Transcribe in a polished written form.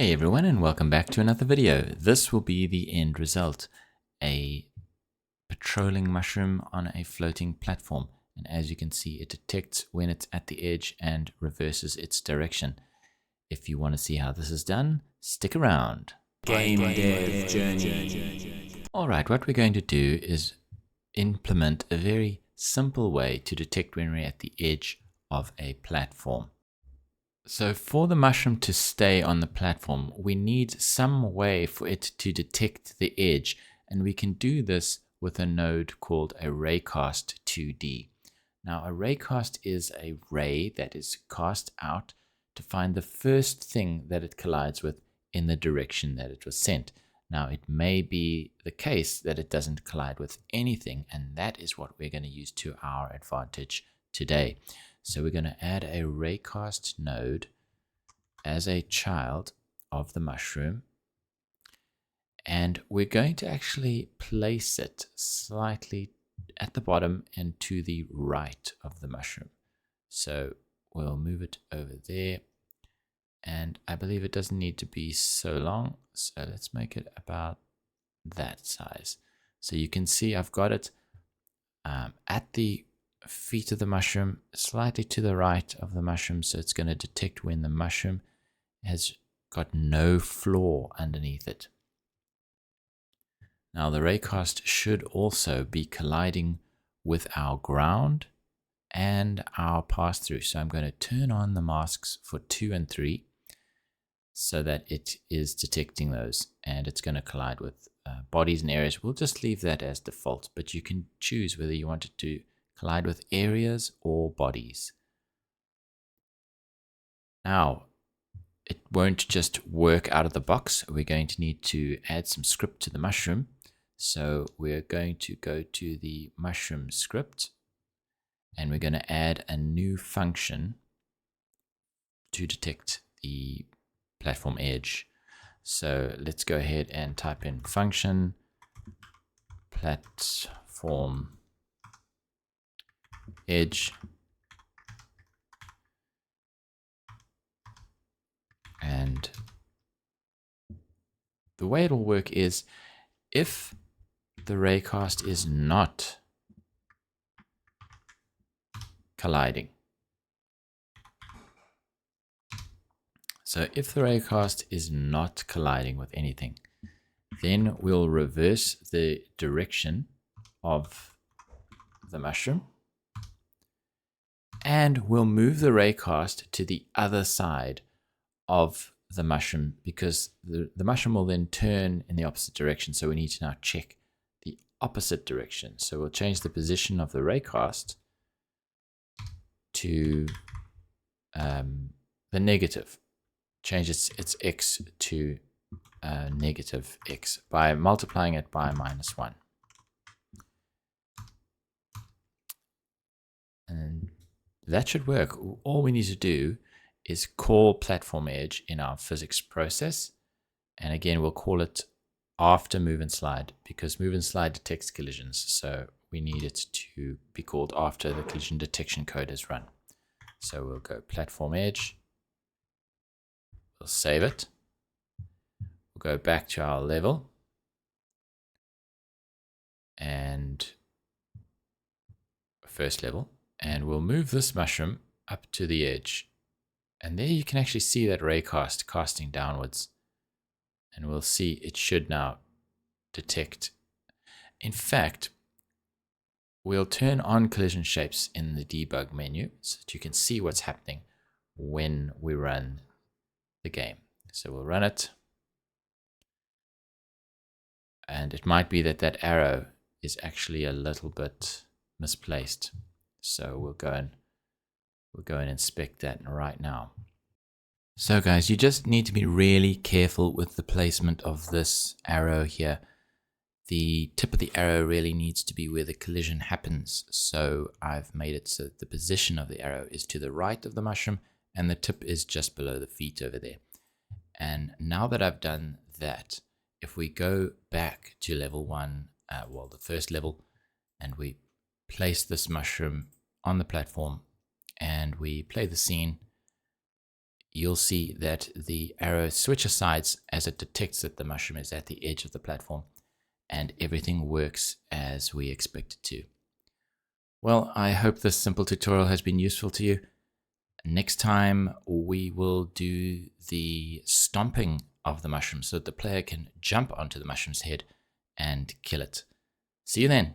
Hey everyone, and welcome back to another video. This will be the end result, a patrolling mushroom on a floating platform. And as you can see, it detects when it's at the edge and reverses its direction. If you want to see how this is done, stick around. Game Dev Journey. Alright, what we're going to do is implement a very simple way to detect when we're at the edge of a platform. So for the mushroom to stay on the platform, we need some way for it to detect the edge, and we can do this with a node called a RayCast 2D. Now a RayCast is a ray that is cast out to find the first thing that it collides with in the direction that it was sent. Now it may be the case that it doesn't collide with anything, and that is what we're going to use to our advantage today. So we're going to add a RayCast node as a child of the mushroom, and we're going to actually place it slightly at the bottom and to the right of the mushroom. So we'll move it over there, and I believe it doesn't need to be so long, so let's make it about that size. So you can see I've got it at the feet of the mushroom, slightly to the right of the mushroom, so it's going to detect when the mushroom has got no floor underneath it. Now the RayCast should also be colliding with our ground and our pass-through, so I'm going to turn on the masks for 2 and 3 so that it is detecting those, and it's going to collide with bodies and areas. We'll just leave that as default, but you can choose whether you want it to collide with areas or bodies. Now, it won't just work out of the box. We're going to need to add some script to the mushroom. So we're going to go to the mushroom script, and we're going to add a new function to detect the platform edge. So let's go ahead and type in function platform edge, and the way it will work is if the RayCast is not colliding. So if the RayCast is not colliding with anything, then we'll reverse the direction of the mushroom, and we'll move the RayCast to the other side of the mushroom, because the mushroom will then turn in the opposite direction. So we need to now check the opposite direction. So we'll change the position of the RayCast to the negative. Change its x to negative x by multiplying it by -1. And that should work. All we need to do is call platform edge in our physics process. And again, we'll call it after move and slide, because move and slide detects collisions. So we need it to be called after the collision detection code is run. So we'll go platform edge. We'll save it. We'll go back to our level and first level, and we'll move this mushroom up to the edge. And there you can actually see that RayCast casting downwards. And we'll see it should now detect. In fact, we'll turn on collision shapes in the debug menu so that you can see what's happening when we run the game. So we'll run it. And it might be that that arrow is actually a little bit misplaced. So we'll go and inspect that right now. So guys, you just need to be really careful with the placement of this arrow here. The tip of the arrow really needs to be where the collision happens. So I've made it so that the position of the arrow is to the right of the mushroom and the tip is just below the feet over there. And now that I've done that, if we go back to level 1, the first level, and we place this mushroom on the platform and we play the scene, you'll see that the arrow switches sides as it detects that the mushroom is at the edge of the platform, and everything works as we expect it to. Well, I hope this simple tutorial has been useful to you. Next time we will do the stomping of the mushroom so that the player can jump onto the mushroom's head and kill it. See you then.